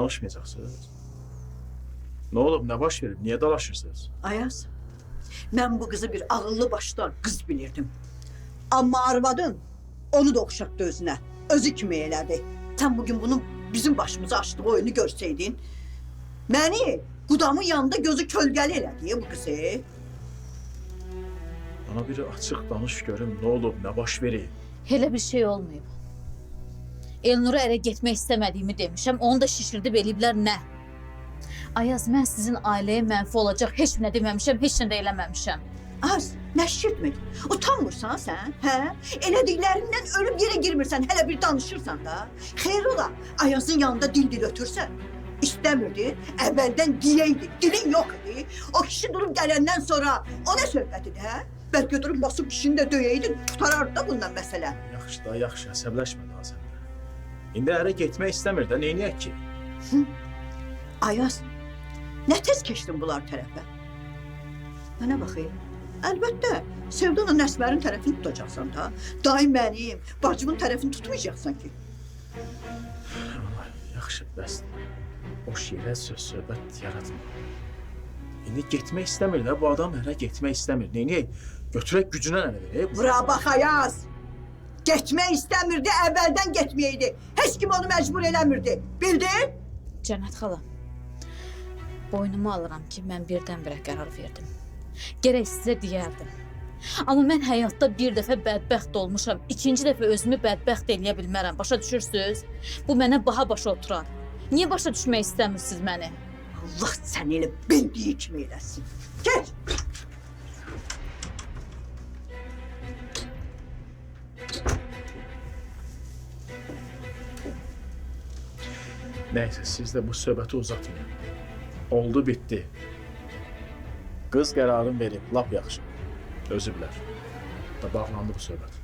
danışmayacaqsınız? Ne olub, nə baş verib, niyə dalaşırsınız? Ayaz, mən bu kızı bir ağıllı başlar kız bilirdim. Amma arvadın onu da oxşatdı özünə. Özü kimi elədi. Sen bugün bunun bizim başımıza açtığı oyunu görseydin, beni Qudamın yanında gözü kölgəli elədi bu kızı. Bana biri açıq danış görüm, nə olub, nə baş verib? Elə bir şey olmayıb. Elnur'a ərə getmək istəmədiyimi demişəm, onu da şişirdib eləyiblər nə? Ayaz, mən sizin ailəyə mənfi olacaq heç nə deməmişəm, heç nə də eləməmişəm. Az, nə şişirtmir? Utanmırsan sən, hə? Elədiklərindən ölüb yerə girmirsən, hələ bir danışırsan da. Xeyr ola, Ayazın yanında dil ötürsən. İstəmirdi, əvvəldən deyəydi, dilin yox idi. O kişi durub gələndən sonra o nə söhbətidir, hə? Bəlkə götürüb basıb kişini də döyəydi, tutarardı da bundan məsələ. Yaxşı da, yaxşı, əsəbləşmə daha sən də. İndi ərə getmək istəmir də, neyniyək ki? Ayaz, nə tez keçdin bunlar tərəfə? Mənə baxayım. Əlbəttə, Sevdanla Nəsmərin tərəfini tutacaqsan da. Daim mənim, bacımın tərəfini tutmayacaqsan ki. Yaxşı, bəsdir. Boş yerə söz-söhbət yaratma. İndi getmək istəmir də, bu adam ərə getmək istəmir. Neyniyək? Götürək gücünə ərə verək. Bura bax Ayaz! Getmək istəmirdi, əvvəldən getməyəydi. Heç kim onu məcbur eləmirdi. Bildin? Cənnət xala, boynuma alıram ki, mən birdən-birə qərar verdim. Gərək sizə deyərdim. Amma mən həyatda bir dəfə bədbəxt olmuşam, ikinci dəfə özümü bədbəxt eləyə bilmərəm. Başa düşürsünüz? Bu mənə baha başa oturar. Niyə başa düşmək istəmirsiniz məni? Allah səni elə bildiyi kimi eləsin. Geç! Nəysə, siz də bu söhbəti uzatmayın. Oldu, bitdi. Qız qərarını verib, lap yaxşı. Özü bilər. Da bağlandı bu söhbət.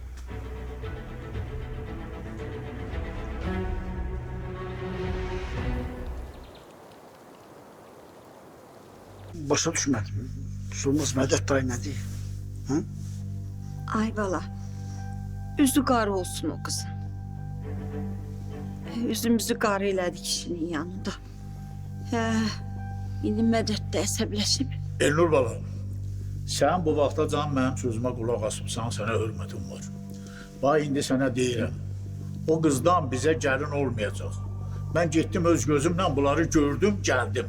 Başa düşmədim. Sormaz Mədət dayı nə deyir? Hə? Ay bala, üzü qarı olsun o kızın. Üzümüzü qarı elədi kişinin yanında. İndi Mədət də əsəbləşib. Elnur bala, sən bu vaxta can mənim sözümə qulaq asıbsan, sənə hörmətim var. Bax, indi sənə deyirəm, o qızdan bizə gəlin olmayacaq. Mən getdim öz gözümlə bunları gördüm, gəldim.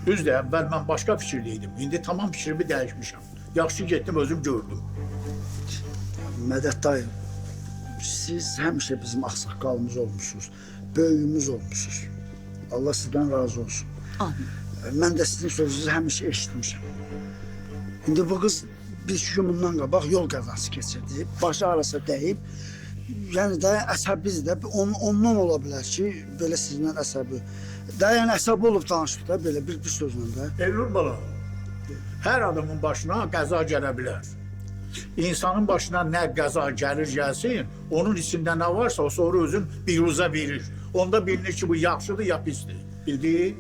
Düzdür, əvvəl mən başqa fikirdeydim. İndi tamam fikrimi dəyişmişəm. Yaxşı getdim, özüm gördüm. Mədət dayı, siz həmişə bizim ağsaqqalımız olmuşsunuz, böyüyümüz olmuşsunuz. Allah sizdən razı olsun. Amin. Mən də sizin sözünüzü həmişə eşitmişəm. İndi bu qız bir gün bundan qabaq yol qəzası keçirdi, başı arasa dəyib. Yəni də əsəbiz də ondan ola bilər ki, belə sizinlə əsəbi. Yəni əsəbi olub danışdıq da belə bir sözlə də. Elnur bala, hər adamın başına qəza gələ bilər. İnsanın başına nə qəza gəlir gəlsin, onun içində nə varsa o sonra özün biruzə verir. Onda bilinir ki, bu yaxşıdır ya pisdir. Bildik?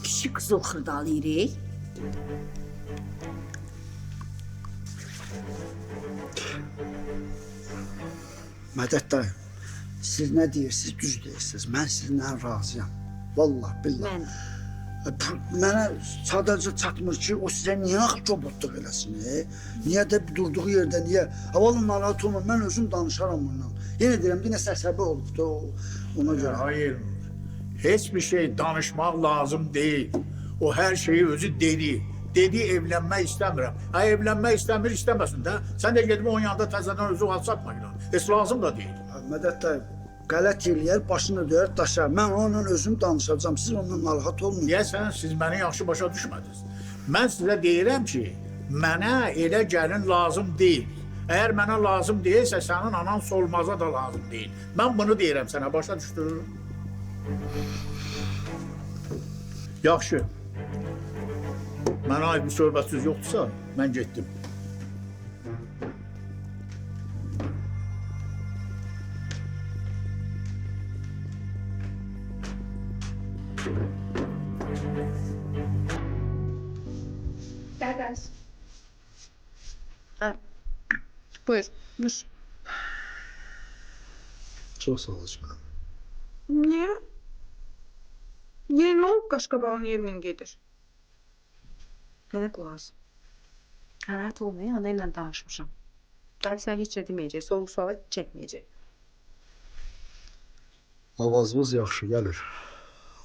Kişi qızıl xırdalayırıq. Mədət dayı, siz nə deyirsiniz, düz deyirsiniz. Mən sizinlə razıyam. Vallahi, billahi. Mənə sadəcə çatmır ki, o sizə niyə kobudluq eləsin? Niyə də durduğu yerdə, niyə? Vallahi narahat olma, mən özüm danışaram bundan. Yenə deyirəm, bir nəsə əsəbi olub da ona görə. Hayır, heç bir şey danışmaq lazım deyil. O hər şeyi özü dedi. Dedi, evlənmək istəmirəm. Evlənmək istəmir, istəməsin də. Sən də gedib onun yanında təzədən özü alçatma. Heç lazım da deyil. Mədət dayı, qələt eləyər, başını döyər, daşar. Mən onunla özüm danışacağım, siz ondan narahat olmayın. Deyəsən, siz məni yaxşı başa düşmədiniz. Mən sizə deyirəm ki, mənə elə gəlin lazım deyil. Əgər mənə lazım deyilsə, sənin anan solmaza da lazım deyil. Mən bunu deyirəm sənə, başa düşdün? Yaxşı. Mənə ait bir söhbətsiz yoxdursa, mən getdim. Ders. Buyur, buyur. Çox sağ olun. Niye? Yerin olub qaşqabağın yerindən gedir. Mənə qulaq as. Narahat olmayın, ana ilə danışmışam. Dayı sən heç nə deməyəcək, soğuk suala çəkməyəcək. Avazınız yaxşı gəlir.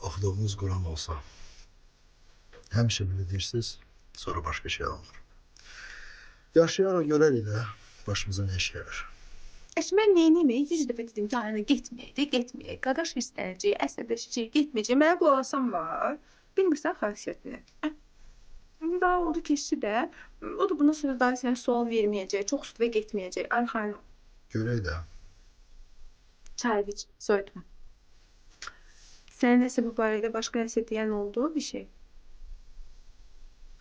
Oxuduğunuz Quran olsa. Həmişə belə deyirsiniz, sonra başqa şey alınır. Yaşayaraq görərik də, başımıza nə iş gəlir. Mən neyiniyim? 100 dəfə dedim ki, ayına getməyək. Qaqaş istənəcək, əsəbləşəcək, getməyəcək. Mənə qulaq asan var. Bilmirsən xasiyyətini. Daha oldu keçdi də. O da bundan sonra dayı sənə sual verməyəcək, çox üstüvə getməyəcək. Arxayın ol. Görək də. Çay iç, soyutma. Sənin nəsə bu barədə başqa nəsə deyən oldu bir şey?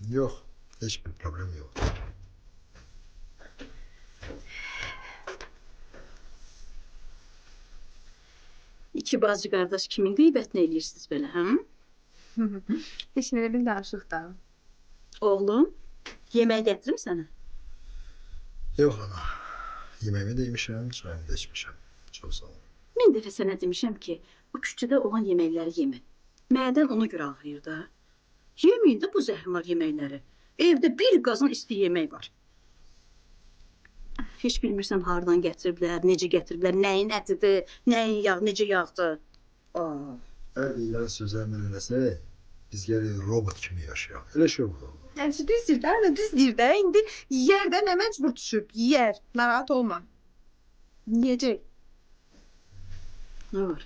Yox, heç bir problem yox. İki bacı qardaş kimin qeybətini eləyirsiniz belə, hə? Heç nə bil danışıq da. Oğlum, yemək gətirim sənə. Yox ana, yeməyimi də yemişəm, çayımı da içmişəm. Çox sağ olun. Min dəfə sənə demişəm ki, bu küçədə olan yeməkləri yemə. Mədən ona görə ağrıyır da. Yeməyin də bu zəhrimar yeməkləri. Evdə bir qazan isti yemək var. Heç bilmirsən hardan gətiriblər, necə gətiriblər, nəyin ətidir, nəyin yağ, necə yağdır. Əgər deyilən sözə əməl eləsək, biz gəlir robot kimi yaşayaq. Elə şey olur. Yəni düz deyir də, düz deyir də. İndi yerdə nə məcbur düşüb, yer. Narahat olma. Yiyəcək. Nə var?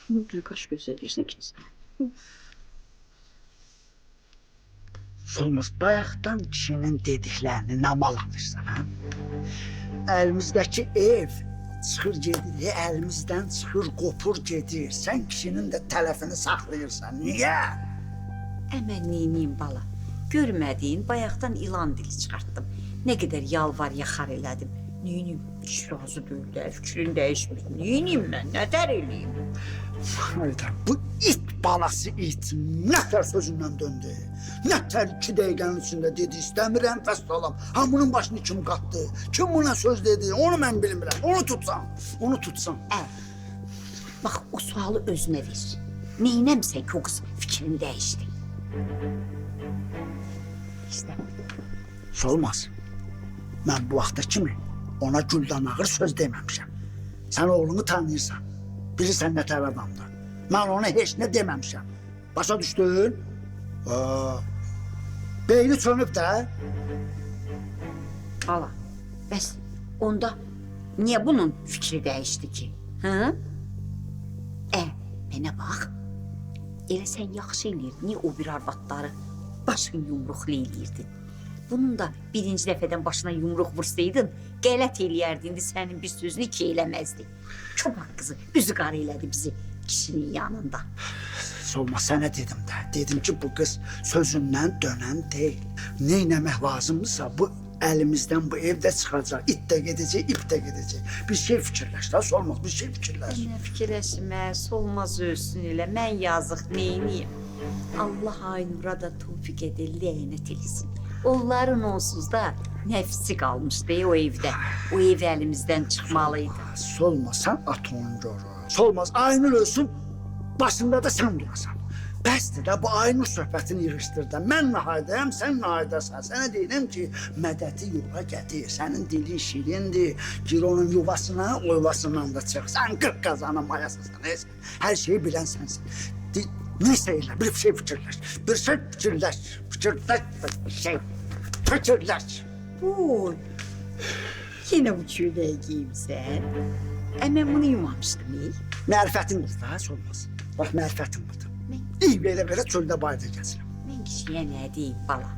Nə qaş gözləyirsən ki? Solmaz, bayaqdan kişinin dediklərini nə mal alırsan, hə? Əlimizdəki ev çıxır gedir, əlimizdən çıxır, qopur gedir. Sən kişinin də tələfini saxlayırsan. Niyə? Əmən neyniyim bala? Görmədiyin bayaqdan ilan dili çıxartdım. Nə qədər yalvar yaxar elədim. Neyniyim? Hiç razı deyirlər, fikrin dəyişmir. Neyniyim mən? Nədər eləyim? Hayda, bu it balası it nətər sözündən döndü. Nətər 2 dəqiqənin içində dedi, istəmirəm fəssalam. Hamının başını kim qatdı? Kim buna söz dedi? Onu mən bilmirəm. Onu tutsam. Bax, o sualı özünə ver. Neynəmsə ki, o qız fikrini dəyişdi. İşte. Solmaz. Mən bu vaxta kimi ona güldən ağır söz deməmişəm. Sən oğlunu tanıyırsan. Bilirsən nətər adamdır. Mən ona heç nə deməmişəm. Başa düşdün? Beyni çönüb də. Bala, bəs onda niyə bunun fikri dəyişdi ki? Hı? Mənə bax. Elə sən yaxşı eləyirdin, niyə o bir arvadları başın yumruqlu eləyirdin? Bunun da birinci dəfədən başına yumruq vursaydın, qələt eləyərdi, indi sənin bir sözünü ki eləməzdi. Çoban qızı üzü qara elədi bizi kişinin yanında. Solmaz, sənə dedim də. Dedim ki, bu qız sözündən dönən deyil. Neynəmək lazımdırsa bu əlimizdən bu evdə çıxacaq. İt də gedəcək, ip də gedəcək. Bir şey fikirləş də, Solmaz, bir şey fikirləş. Nə fikirləşmə, Solmaz ölsün elə, mən yazıq neyniyim? Allah Aynur'a da tövfiq edir, lənət eləsin. Onların onsuz da nəfsi qalmışdı o evdə. O ev əlimizdən çıxmalıydı. Solmaz, sən at onu görür. Solmaz, Aynur ölsün, başında da sən durasan. Bəsdir də bu Aynur söhbətini yığışdır da. Mən nahaydayam, sən nahaydasan. Sənə deyirəm ki, mədəti yola gətir. Sənin dilin şirindir. Gir onun yuvasına, o yuvasından da çıx. Sən 40 qazanın mayasısın. Hər şeyi bilən sənsin. Neysə elə, bir şey fikirləş. Bir şey fikirləş. Oy, yenə bu köynəyi giyimsən. Mən bunu yumamışdım, Mərifətin da olmaz. Bax, mərifətin budur. İyi belə çöldə bayda gəzirəm. Mən kişiyə nə deyim, bala?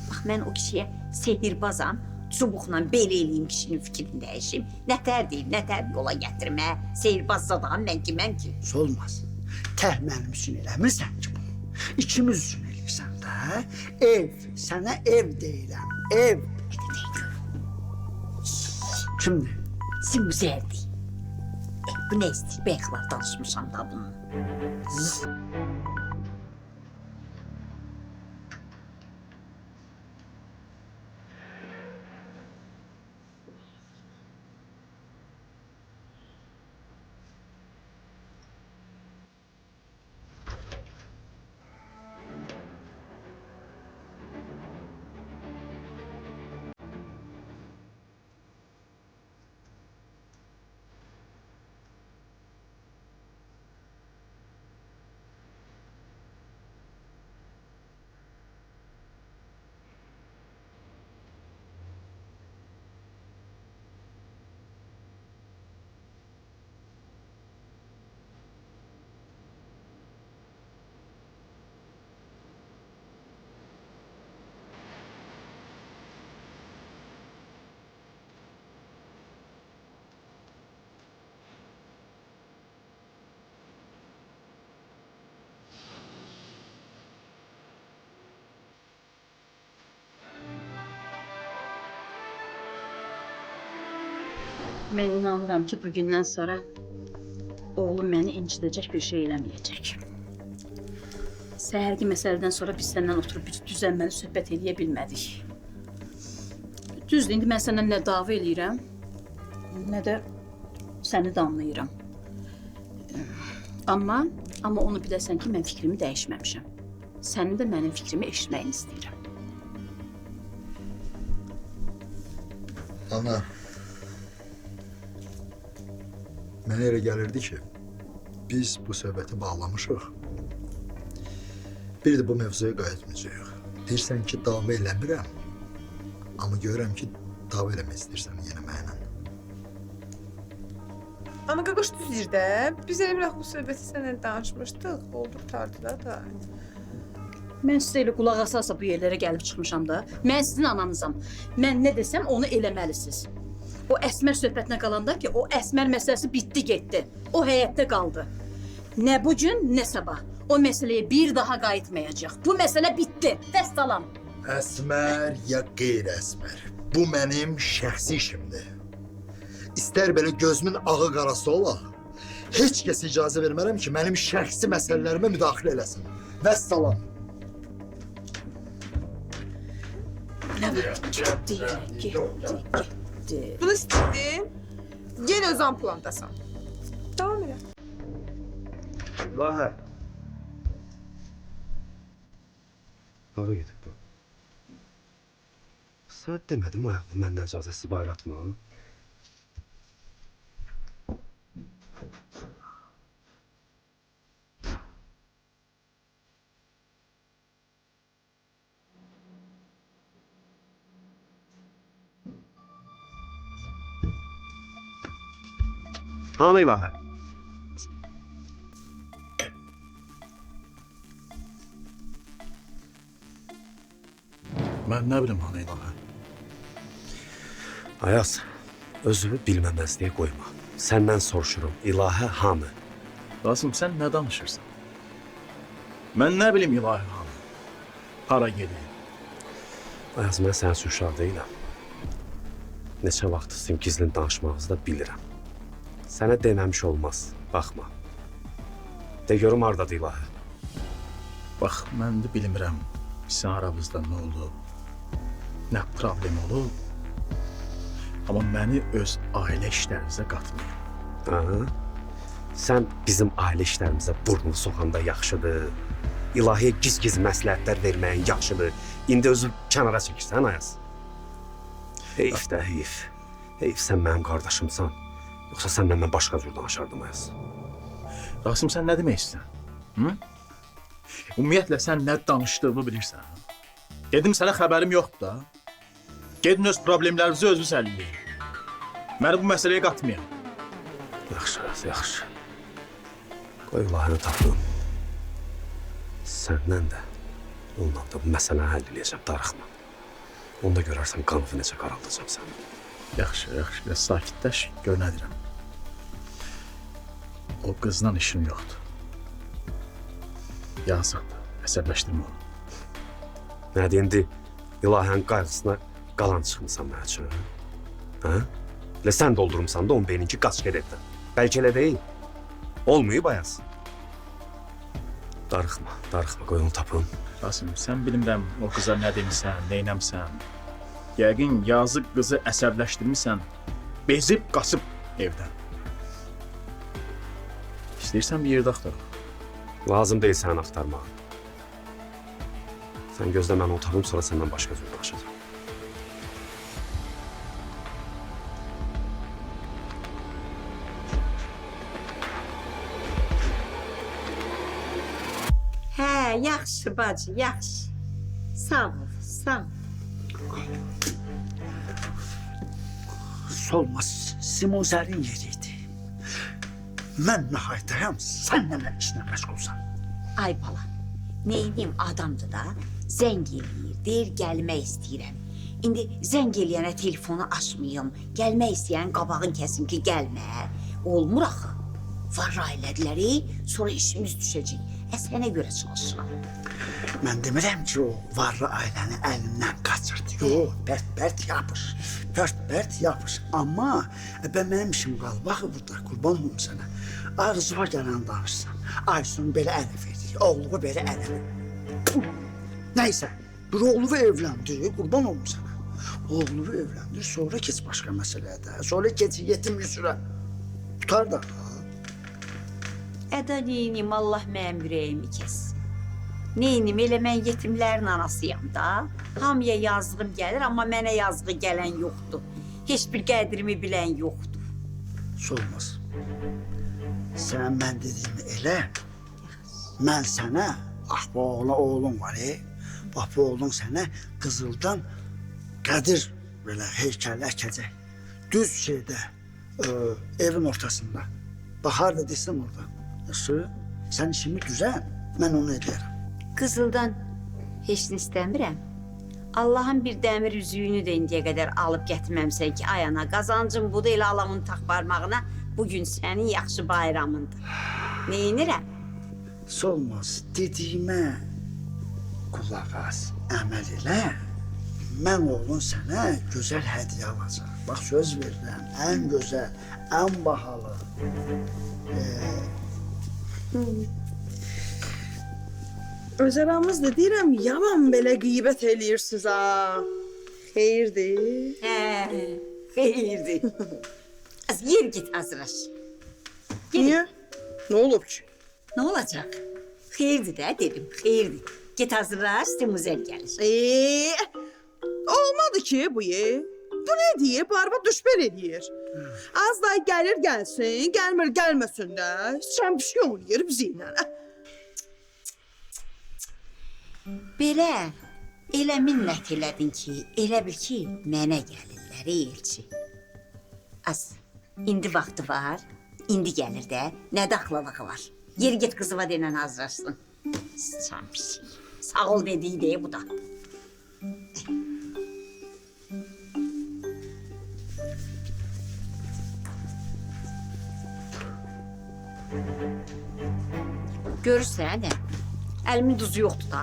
Bax, mən o kişiyə sehirbazam, çubuqla belə eləyim kişinin fikrini dəyişim. Nətər deyim, nətər yola gətirmə, sehirbaz zadam mən kiməm ki? Solmaz. Tək mənim üçün eləmirsən ki bunu. İkimiz üçün eləyirsən də. Ev, sənə ev deyiləm, ev. Kimdir? Simuzərdir. Bu nə istəyir, bəyəxlar danışmışam da bunu. Mən inanıram ki, bugündən sonra oğlum məni incidəcək bir şey eləməyəcək. Səhərki məsələdən sonra biz səndən oturub bir düzənməli söhbət eləyə bilmədik. Düzdür, indi mən səndən nə dava eləyirəm, nə də səni danlayıram. Amma onu biləsən ki, mən fikrimi dəyişməmişəm. Sənin də mənim fikrimi eşitməyini istəyirəm. Ana, mənə elə gəlirdi ki, biz bu söhbəti bağlamışıq. Bir də bu mövzuya qayıtmayacağıq. Deyirsən ki, dava eləmirəm. Amma görürəm ki, dava eləmək istəyirsən yenə mənə. Amma qaqaş düzdür də. Biz elə bir bu söhbəti sənə danışmışdıq. Oldu tartıda da. Mən sizə elə qulaq asarsa bu yerlərə gəlib çıxmışam da. Mən sizin ananızam. Mən nə desəm onu eləməlisiniz. O Əsmər söhbətinə qalanda ki, o Əsmər məsələsi bitdi getdi. O həyətdə qaldı. Nə bu gün, nə sabah. O məsələyə bir daha qayıtmayacaq. Bu məsələ bitdi. Vəssalam. Əsmər ya qeyri-əsmər. Bu mənim şəxsi işimdir. İstər belə gözümün ağı qarası ola. Heç kəs icazə vermərəm ki, mənim şəxsi məsələlərimə müdaxilə eləsin. Vəssalam. Nə var? Getdi. Bunu istədin? Yenə öz amplandasan. Davam elə. Lahə. Hara gedib bu? Sən demədin mi ayaqda məndən icazəsiz bayratma? Hanı Lahə? Mən nə bilim hanı ilahə. Ayaz, özünü bilməməzliyə qoyma. Səndən soruşurum, ilahə hanı? Qasım, sən nə danışırsan? Mən nə bilim ilahə hanı? Hara gedir? Ayaz, mən sənin üçün uşaq deyiləm. Neçə vaxt sizin gizlin danışmağınızı da bilirəm. Sənə deməmiş olmaz, baxma. De görüm hardadır ilahə. Bax, mən də bilmirəm sizin aranızda nə olub, nə problem olub. Amma məni öz ailə işlərinizə qatmayın. Aha. Sən bizim ailə işlərimizə burnunu soxanda yaxşıdır. İlahiyə giz-giz məsləhətlər verməyin yaxşıdır. İndi özü kənara çəkirsən, Ayaz. Heyf də heyf. Heyf, sən mənim qardaşımsan. Yoxsa səndən mən başqa cür danışardım, Ayaz. Qasım, sən nə demək istəyirsən? Ümumiyyətlə, sən nə danışdığımı bilirsən. Dedim, sənə xəbərim yoxdur da. Gedin öz problemlərinizi özünüz həll edin. Məni bu məsələyə qatmayın. Yaxşı, yaxşı. Qoy ilahəni tapdım. Səndən də, onunla da bu məsələni həll edəcəm, darıxma. Onu da görərsən, qanıfı necə qaraldacam sən. Yaxşı, yaxşı, biraz sakitləş, gör nə deyirəm. O qızla işin yoxdur. Yazıqdır, əsəbləşdirmə onu. Nədir indi ilahənin qayğısına qalan çıxmısan mənə üçün? Hə? Elə sən doldurmuşsan da onun beyninki qaç gedəkdən. Bəlkə elə deyil. Olmayıb Ayaz. Darıxma, qoy onu tapın. Qasım, sən bilmirəm o qıza nə demisən, neynəmsən. Yəqin yazıq qızı əsəbləşdirmişsən, bezib qaçıb evdən. İstəyirsən bir yerdə axtaraq. Lazım deyil səni axtarmağa. Sən gözlə mən onu tapım, sonra səndən başqa cür danışacağım. Hə, yaxşı bacı, yaxşı. Sağ ol, sağ ol. Solmaz, Simozərin yeriydi. Mən nəhayətəyəm, sən nə işlə məşğulsan? Ay bala, neynim adamdır da, zəng eləyir, deyir gəlmək istəyirəm. İndi zəng eləyənə telefonu açmayım, gəlmək istəyən qabağın kəsin ki gəlmə. Olmur axı. var ailələri, sonra işimiz düşəcək. Sənə görə çalışıram. Mən demirəm ki, o varlı ailəni əlindən qaçırdı. Yox, bərt yapış. Bərt yapış. Amma mənim işim qaldı. Bax burada, qurban olum sənə. Arzuğa gələn danışsan. Aysun belə ələ verdi, oğluğu belə ələ verdi. Nəysə, bir oğluğu evləndi, qurban olum sənə. Oğluğu evləndi, sonra keç başqa məsələyə də. Sonra keç yetim yüzürə. Tutar da. Əda neynim, Allah mənim ürəyimi kəssin. Neynim, elə mən yetimlərin anasıyam da. Hamıya yazığım gəlir, amma mənə yazığı gələn yoxdur. Heç bir qədrimi bilən yoxdur. Olmaz. Sən mən dediyimi elə. Mən sənə, bu oğlun var, bax bu oğlun sənə qızıldan Qədir belə heykəl əkəcək. Düz şeydə, evin ortasında. Bax, harada desəm orada. Sən işimi düzən, mən onu edərəm. Qızıldan heç nə istəmirəm. Allahın bir dəmir üzüyünü də indiyə qədər alıb gətirməmsən ki, ay ana, qazancım budur, elə alamın tax barmağına, bugün sənin yaxşı bayramındır. Neynirəm? Olmaz, dediyimə qulaq as, əməl elə. Mən oğlun sənə gözəl hədiyyə alacaq. Bax, söz verirəm, ən gözəl, ən bahalı. Öz aramızda deyirəm, yaman belə qeybət eləyirsiniz ha. Xeyirdir. Xeyirdir. Az yer git hazırlaş. Niyə? Nə olub ki? Nə olacaq? Xeyirdir də dedim, xeyirdir. Git hazırlaş, Timuzəl gəlir. Olmadı ki bu Bu nə deyir? Barba düşbər eləyir. Az da gəlir gəlsin, gəlmir gəlməsin də. Sən bir şey oynayır bizimlə. Belə, elə minnət elədin ki, elə bil ki, mənə gəlirlər elçi. Az, indi vaxtı var, indi gəlir də, nə daxlılığı var. Yeri get qızıva denən hazırlaşsın. Sən bir şey, sağ ol dediyi deyə bu da. Görürsən, əlimin duzu yoxdur da.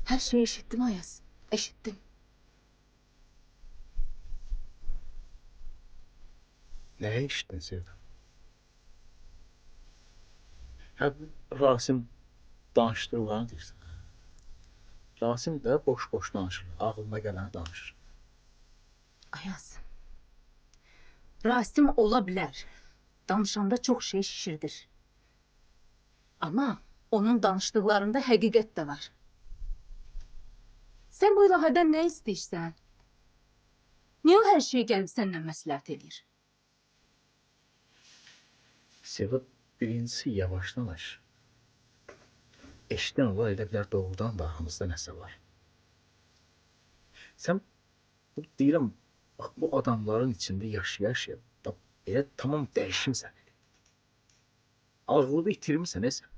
Her şeyi eşittim Ayaz. Eşittim. Nə eşitdin Sevda? Rasim danışdırılan deyirsən. Rasim də boş-boş danışır, ağlına gələn danışır. Ayaz. Rasim ola bilər. Danışanda çox şey şişirdir. Ama onun danışdıklarında həqiqət də var. Sen bu ilahədən nə istəyirsən? Niyə o hər şeyi gəlib səndən məsləhət edir? Sevda, birincisi yavaş danış. Eşidən olar, elə bilər doğrudan da aramızda nəsə var. Sən, deyirəm, bu adamların içində yaşaya-yaşaya, elə tamam dəyişimsən. Ağlını itirmirsən, sən.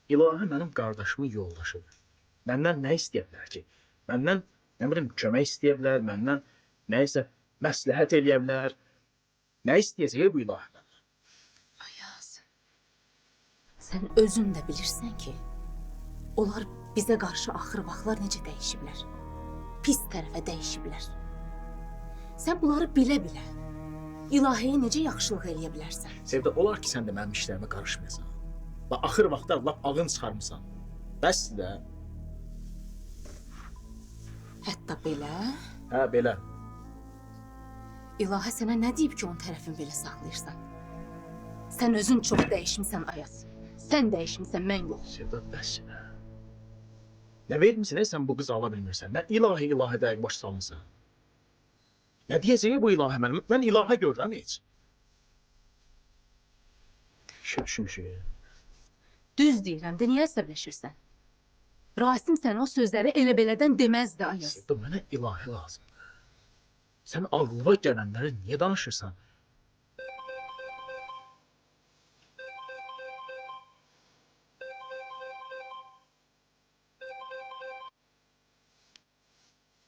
İlahə mənim qardaşımın yoldaşıdır. Məndən nə istəyə bilər ki? Məndən, nə bileyim, kömək istəyə bilər, məndən nəysə məsləhət eləyə bilər. Nə istəyəcək bu ilahə məndən? Ayaz, sən özün də bilirsən ki, onlar bizə qarşı axır vaxtlar necə dəyişiblər. Pis tərəfə dəyişiblər. Sən bunları bilə-bilə ilahiyə necə yaxşılıq eləyə bilərsən? Sevda, olar ki, sən də mənim işlərimə qarışmayasan. Bax, axır vaxtlar lap ağın çıxarmısan. Bəsdir də. Hətta belə? Hə, belə. İlahə sənə nə deyib ki, onun tərəfini belə saxlayırsan? Sən özün çox dəyişmisən Ayaz. Sən dəyişmisən, mən yox. Sevda, bəsdir də. Nə vermirsən, sən bu qızı ala bilmirsən? Nə ilahi dəqiq baş salmısan? Nə deyəcək bu ilahə mənim? Mən ilahə görürəm heç. Düşün. Düz deyirəm də, niyə əsəbləşirsən? Rasim sənə o sözləri elə belədən deməzdi Ayaz. Sevda, mənə ilahə lazımdır. Sən ağlıva gələnləri niyə danışırsan?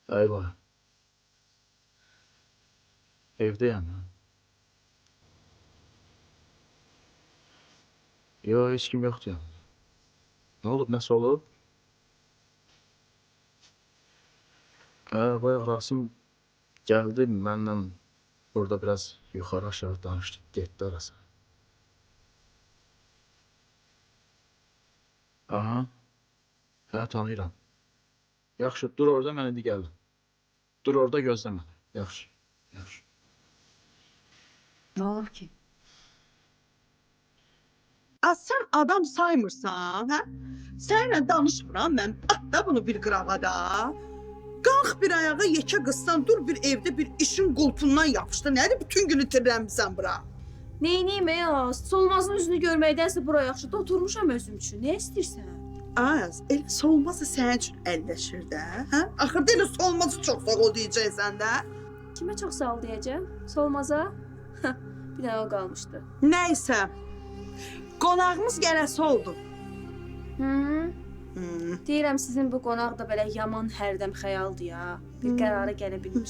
Eyvah. Evdeyim. Yo, hiç kim yoktu ya. Ne olub, nasıl olub? Bayaq Rasim gəldi, mənlə burada biraz yuxarı aşağı danışdı, getdi arası. Aha. Hə, tanıyıram. Yaxşı, dur orada, mən indi gəldim. Dur orada, gözlə məni. Yaxşı, yaxşı. Ne olur ki? Sən adam saymırsan, hə? Səninlə danışmıram mən. At da bunu bir qırağa da. Qalx bir ayağa yekə qızsan, dur bir evdə bir işin qulpundan yapışdı. Nədir bütün günü tirlənmisən bura? Neyniyim ya? Solmazın üzünü görməkdənsə bura yaxşıda oturmuşam özüm üçün. Nə istəyirsən? Az, elə solmazı sənin üçün əlləşir də, hə? Axırda elə solmazı çox sağ ol deyəcəksən də. Kimə çox sağ ol deyəcəm? Solmaza? Bir dənə o qalmışdı. Nəysə, qonağımız gələsi oldu. Deyirəm sizin bu qonaq da belə yaman hərdəm xəyaldır ya. Bir qərara gələ bilmir.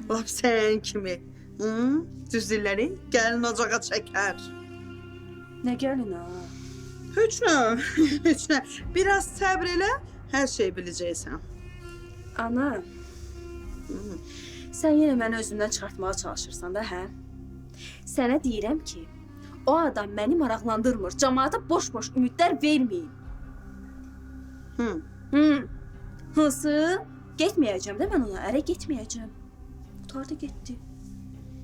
Lap sən kimi. Düzdürləri, gəlin ocağa çəkər. Nə gəlin ha? Heç nə, heç nə. Biraz səbr elə, hər şey biləcəksən. Ana, sən yenə məni özümdən çıxartmağa çalışırsan da, hə? Sənə deyirəm ki, o adam məni maraqlandırmır. Cəmaata boş-boş ümidlər verməyin. Hansı? Getməyəcəm də mən ona, ərə getməyəcəm. Qutardı getdi.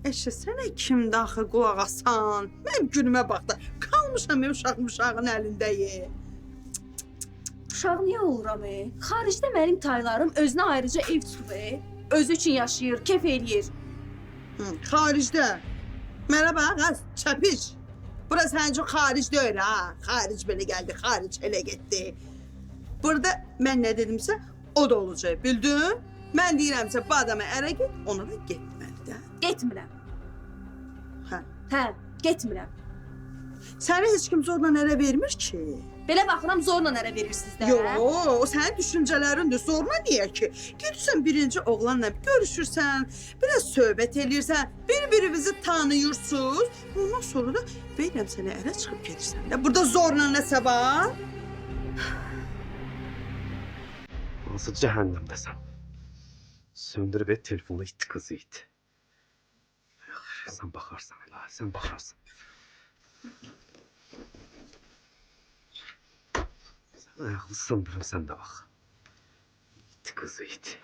Eşitsənə kimdə axı qulaq asan? Mənim günümə bax da, qalmışam mən uşağın əlindəyim. Uşaq niyə oluram? Xaricdə mənim taylarım özünə ayrıca ev tutub. Özü üçün yaşayır, kef eləyir. Xaricdə. Mənə bax, az çəpiş. Bura sənin üçün xaric deyil ha. Xaric belə gəldi, xaric elə getdi. Burada mən nə dedimsə, o da olacaq, bildin? Mən deyirəmsə, bu adama ərə get, ona da getməli də. Getmirəm. Hə, getmirəm. Səni heç kim zorla ərə vermir ki. Belə baxıram zorla ərə verirsiniz də. Yox, o sənin düşüncələrindir. Zorla niyə ki? Gedirsən birinci oğlanla görüşürsən, biraz söhbət eləyirsən, bir-birinizi tanıyırsınız. Ondan sonra da verirəm sənə ərə çıxıb gedirsən də. Burada zorla nəsə var? Hansı cəhənnəmdəsən? Söndürüb et telefonu, it qızı it. Sen bakarsan la, sen bakarsın. Sen ayaklı sındırın, sen de bak. İt kızı it.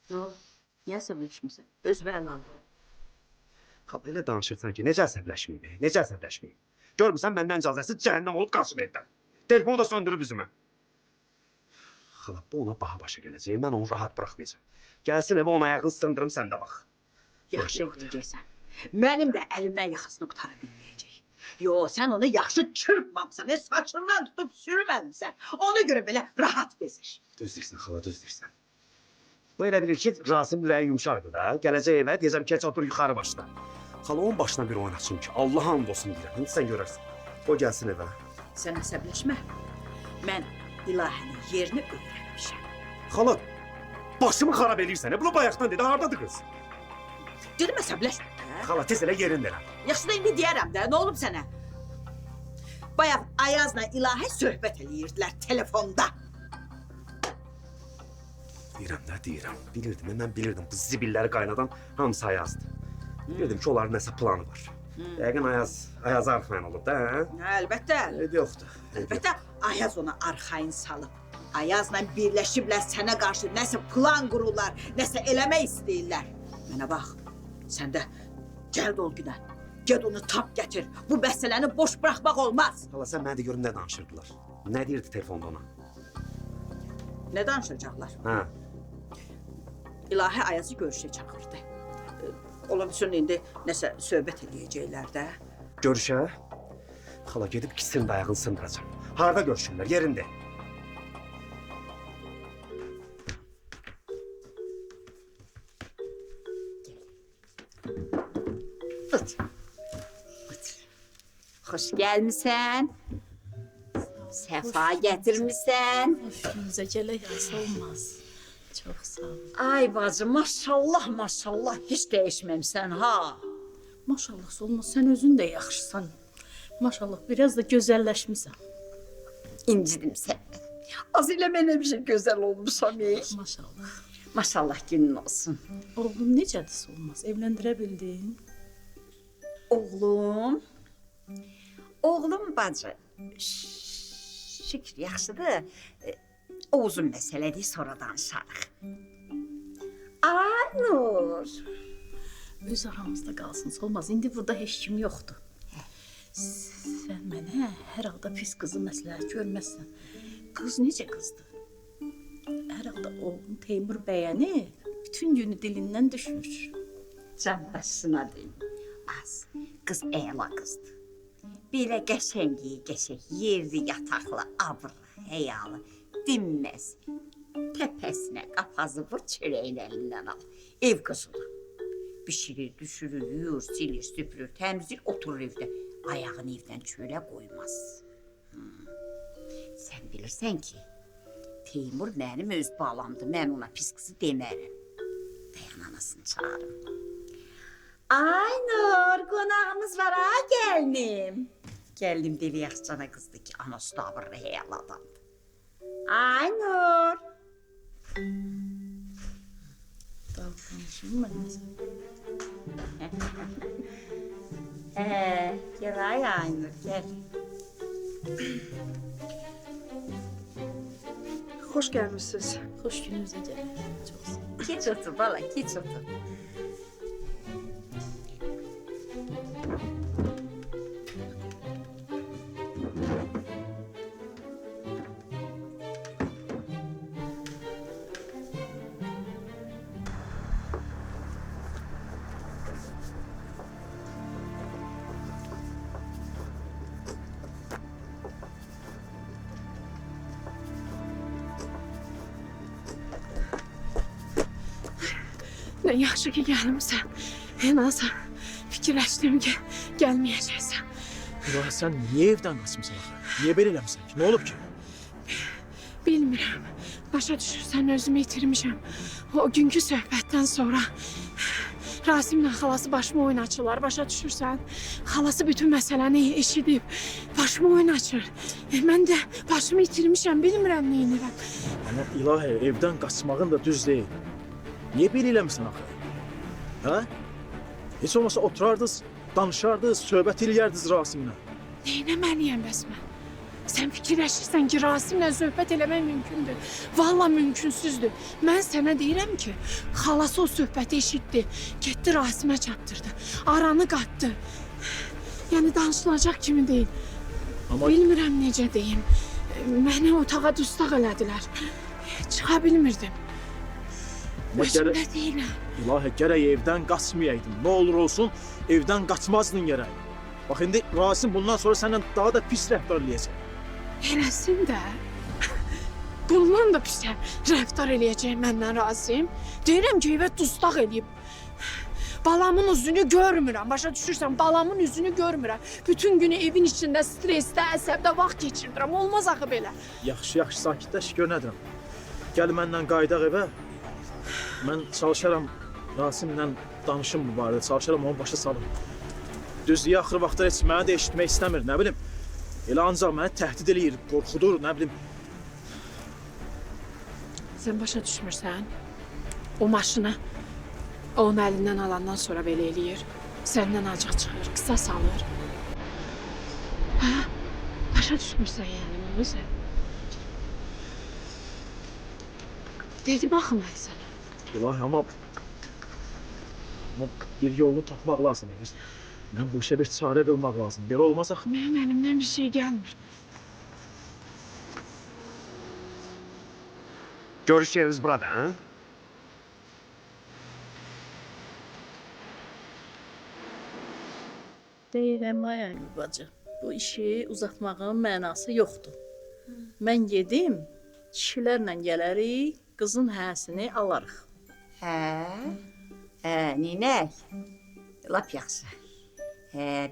Ne olur? Niyə əsəbləşmirsən? Öz mənlə. Xala elə danışırsan ki, necə əsəbləşməyim, necə əsəbləşməyim? Görmürsən məndən icazəsiz cəhənnəm olub qaçıb evdən. Telefonu da söndürüb üzümə. Xala, bu ona baha başa gələcək, mən onu rahat bıraxmayacağım. Gəlsin evə ona ayağını sındırım, sən də bax. Yaxşı edəcəksən. Mənim də əlimdən yaxasını qutara bilməyəcək. Yox, sən onu yaxşı çırpmamısan, saçından tutub sürməlisən. Ona görə belə rahat bezir. Düz deyirsən, xala, düz deyirsən. Bu elə bilir ki, Rasim ürəyi yumşaqdır da. Gələcək evə, deyəcəm ki, otur yuxarı başda. Xala, onun başına bir oynatsın ki, Allah hamd olsun deyirəm. İndi sən görərsən. O gəlsin evə. Sən əsəbləşmə. Mən İlahənin yerini öyrənmişəm. Xala, başımı xarab eləyirsən. Bunu bayaqdan dedi, hardadır qız? Dedim əsəbləşmə. Xala, tez elə yerində elə. Yaxşı da indi deyərəm də, nə olub sənə? Bayaq Ayazla İlahə söhbət eləyirdilər telefonda. Deyirəm də, deyirəm. Bilirdim, mən bilirdim. Bu zibilləri qaynadan hamısı Ayazdır. Bilirdim ki, onların nəsə planı var. Yəqin Ayaz arxayın olub da, hə? Əlbəttə. Yoxdur. Əlbəttə Ayaz ona arxayın salıb. Ayazla birləşiblər sənə qarşı nəsə plan qururlar, nəsə eləmək istəyirlər. Mənə bax, sən də cəld ol günə. Ged onu tap gətir. Bu məsələni boş buraxmaq olmaz. Xala, sən mənə de görüm nə danışırdılar. Nə deyirdi telefonda ona? Nə danışacaqlar? Hə. İlahə Ayazı görüşə çağırdı. Ola bilsin indi nəsə söhbət eləyəcəklər də. Görüşə? Xala, gedib ikisinin də ayağını sındıracam. Harada görüşürlər, yerində. Xoş gəlmisən. Səfa gətirmisən. Hoşunuza gələ yazı olmaz. Çox sağ ol. Ay bacı, maşallah, maşallah, heç dəyişməmsən ha. Maşallah olmaz, sən özün də yaxşısan. Maşallah, biraz da gözəlləşmisən. İncidim sən. Az elə mənə bir şey gözəl olmuşam. Maşallah. Maşallah günün olsun. Oğlum necədir olmaz? Evləndirə bildin? Oğlum. Oğlum bacı. Şükür yaxşıdır. O uzun məsələdir, sonra danışarıq. Ay Nur. Öz aramızda qalsın, olmaz. İndi burada heç kim yoxdur. Sən mənə hər halda pis qızı məsləhət görməzsən. Qız necə qızdır? Hər halda oğlum Teymur bəyəni bütün günü dilindən düşmür. Can başına deyim. Az. Qız əla qızdır. Belə qəşəngi, qəşəng, yerli, yataqlı, abır, həyalı, dinməz. Təpəsinə qapazı vur, çörəyin əlindən al. Ev qızıdır. Bişirir, düşürür, yuyur, silir, süpürür, təmizdir, oturur evdə. Ayağını evdən çölə qoymaz. Sən bilirsən ki, Teymur mənim öz balamdır. Mən ona pis qızı demərəm. Dayan anasını çağırım. Ay Nur, qonağımız var ha, gəlinim. Gəlinim deli yaxşıcana qızdır ki, anası da abırlı həyalı adamdır. Ay Nur. Davranışım mən nəsə. Gel ay Aynur, gel. Xoş gəlmisiniz. Xoş gününüzə gəlir. Çox sağ ol. Geç otur bala, geç otur. Nə yaxşı ki gəlmisən. En az fikirləşdim ki, gəlməyəcəksən. İlahi, sən niyə evdən qaçmısan axı? Niyə belə eləmisən ki? Nə olub ki? Bilmirəm. Başa düşürsən, özümü itirmişəm. O günkü söhbətdən sonra Rasimlə xalası başıma oyun açırlar. Başa düşürsən? Xalası bütün məsələni eşidib başıma oyun açır. Mən də başımı itirmişəm, bilmirəm nə edirəm. Amma İlahi, evdən qaçmağın da düz deyil. Niyə belə eləmisən axı? Hə? Heç olmasa oturardınız, danışardınız, söhbət eləyərdiniz Rasimlə. Neynəməliyəm bəs mən? Sən fikirləşirsən ki, Rasimlə söhbət eləmək mümkündür. Valla mümkünsüzdür. Mən sənə deyirəm ki, xalası o söhbəti eşitdi. Getdi Rasimə çatdırdı. Aranı qatdı. Yəni danışılacaq kimi deyil. Amma Bilmirəm necə deyim. Məni otağa dustaq elədilər. Çıxa bilmirdim. Amma Özümdə deyiləm. İlahi, gərək evdən qaçmayaydın. Nə olur olsun, evdən qaçmazdın gərək. Bax, indi Rasim bundan sonra səndən daha da pis rəftar eləyəcək. Eləsin də. Bundan da pis rəftar eləyəcək məndən Rasim. Deyirəm ki, evə dustaq eləyib. Balamın üzünü görmürəm. Başa düşürsən, balamın üzünü görmürəm. Bütün günü evin içində stressdə, əsəbdə vaxt keçirdirəm. Olmaz axı belə. Yaxşı, yaxşı, sakitləş, gör nədirəm. Gəl məndən qaydaq evə. Mən çalışaram Rasimlə danışım bu barədə, çalışaram onu başa salım. Düzdür, axır vaxtlar heç məni də eşitmək istəmir, nə bilim. Elə ancaq məni təhdid eləyir, qorxudur, nə bilim. Sən başa düşmürsən? O maşını onun əlindən alandan sonra belə eləyir. Səndən acıq çıxır, qısa salır. Hə? Başa düşmürsən yəni bunu sən? Dedim axı mən sənə. İlahi, amma bir yolunu tapmaq lazım. Mən bu işə bir çarə qılmaq lazım. Belə olmaz axı. Mənim əlimdən bir şey gəlmir. Görüş yeriniz burada, ha? Deyirəm, ay Aynur bacı, bu işi uzatmağın mənası yoxdur. Mən gedim, kişilərlə gələrik, qızın həsini alarıq. Ninək. Lap yaxşı.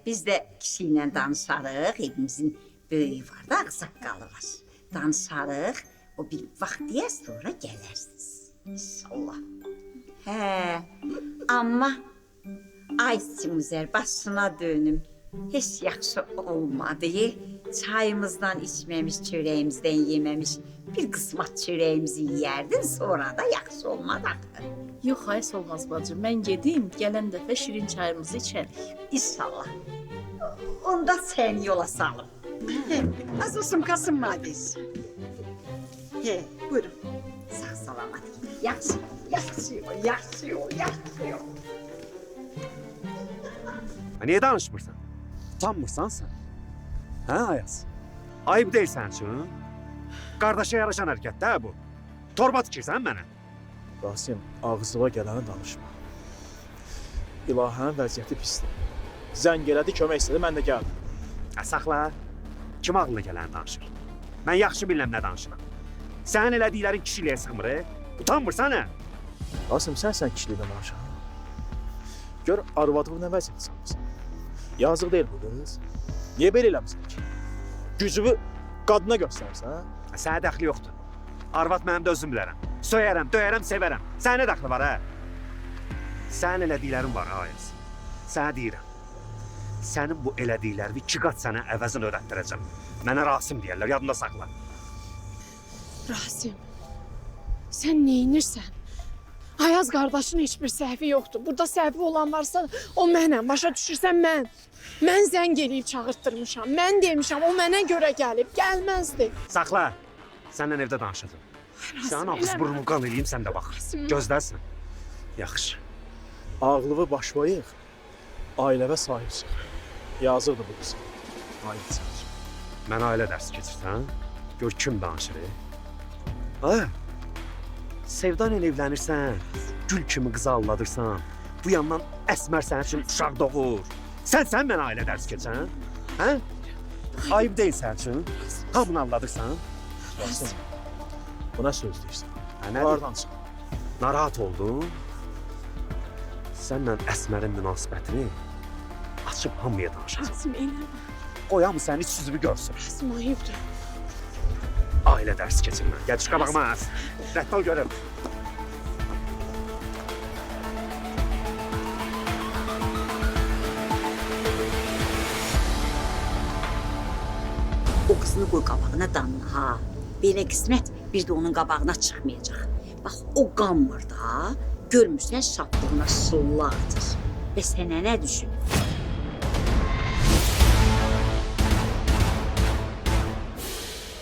Biz də kişi ilə danışarıq, evimizin böyüyü var da ağsaqqalı var. Danışarıq, o bir vaxt deyə sonra gələrsiniz. İnşallah. Hə, amma ay Simüzer başına dönüm. Heç yaxşı olmadı. Çayımızdan içməmiş, çörəyimizdən yeməmiş bir qısmat çörəyimizi yeyərdin, sonra da yaxşı olmadı axı. Yox, xayıs olmaz bacı. Mən gedim, gələn dəfə şirin çayımızı içərik. İnşallah. Onda sən yola salım. Azılsın Kasım Madis. He, buyurun. Sağ salamat. Yaxşı, yaxşı, yaxşı, yaxşı. Niyə danışmırsan? Utanmırsan sən? Hə Ayaz? Ayıb deyil sənin üçün? Qardaşa yaraşan hərəkətdə bu. Torba tikirsən mənə? Rasim, ağzıva gələni danışma. İlahənin vəziyyəti pisdir. Zəng elədi, kömək istədi, mən də gəldim. Saxla. Kim ağlına gələni danışır? Mən yaxşı bilirəm nə danışıram. Sənin elədiklərin kişiliyə sığmır, utanmırsan hə? Rasim, sən kişiliklə danışan. Gör, arvadını nə vəziyyəti sanırsan. Yazıq deyil bu qız. Niyə belə eləmişsən ki? Gücümü qadına göstərsən? Sənə dəxli yoxdur. Arvad mənim də özüm bilərəm. Söyərəm, döyərəm, sevərəm. Sənə dəxli var, hə? Sənin elədiklərin var, Ayaz. Sənə deyirəm. Sənin bu elədiklərini 2 qat sənə əvəzini ödətdirəcəm. Mənə Rasim deyərlər, yadında saxla. Rasim, sən neynirsən? Ayaz qardaşın heç bir səhvi yoxdur. Burada səhvi olan varsa o mənəm. Başa düşürsən mən. Mən zəng eləyib çağırtdırmışam. Mən demişəm, o mənə görə gəlib. Gəlməzdi. Saxla. Səndən evdə danışacağım. Sənin ağız burnunu qan eləyim, sən də bax. Gözlərsən. Yaxşı. Ağlıvı başlayıq, ailəvə sahib çıx. Yazıqdır bu qız. Ailə çıxır. Mən ailə dərsi keçirsən, gör kim danışır. Ha? Sevdan ilə evlənirsən, gül kimi qızı alladırsan, bu yandan Əsmər sənin üçün uşaq doğur. Sən mənə ailə dərsi keçsən, hə? Ayıb deyil sənin üçün, hamını alladırsan. Rasim, bu nə söz deyirsən? Nədir? Oradan çıx. Narahat oldun. Sənlə Əsmərin münasibətini açıb hamıya danışacağım. Rasim, eləmə. Qoy hamı sənin iç yüzünü görsün. Rasim, ayıbdır. Ailə dərsi keçirmə. Gəl çıxa baxmaz. Rədd ol görüm. O qızını qoy qabağına danla, ha. Belə qismət bir də onun qabağına çıxmayacaq. Bax, o qanmır da, görmürsən şaplığına şılla atır. Və sənə nə düşün?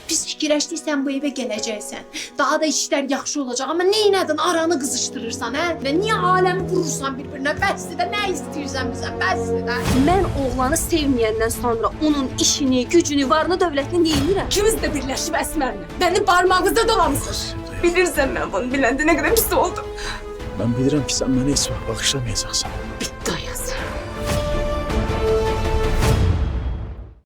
Pis fikirləşdiysən bu evə gələcəksən. Daha da işlər yaxşı olacaq. Amma neynədin? Aranı qızışdırırsan, hə? Və niyə aləmi vurursan bir-birinə? Bəsdir də, nə istəyirsən bizə? Bəsdir də. Mən oğlanı sevməyəndən sonra onun işini, gücünü, varını, dövlətini neyinirəm? İkimiz də birləşib Əsmərlə. Məni barmağınızda dolamısınız. Bilirsən mən bunu biləndə nə qədər pis oldum. Mən bilirəm ki, sən mənə heç vaxt bağışlamayacaqsan.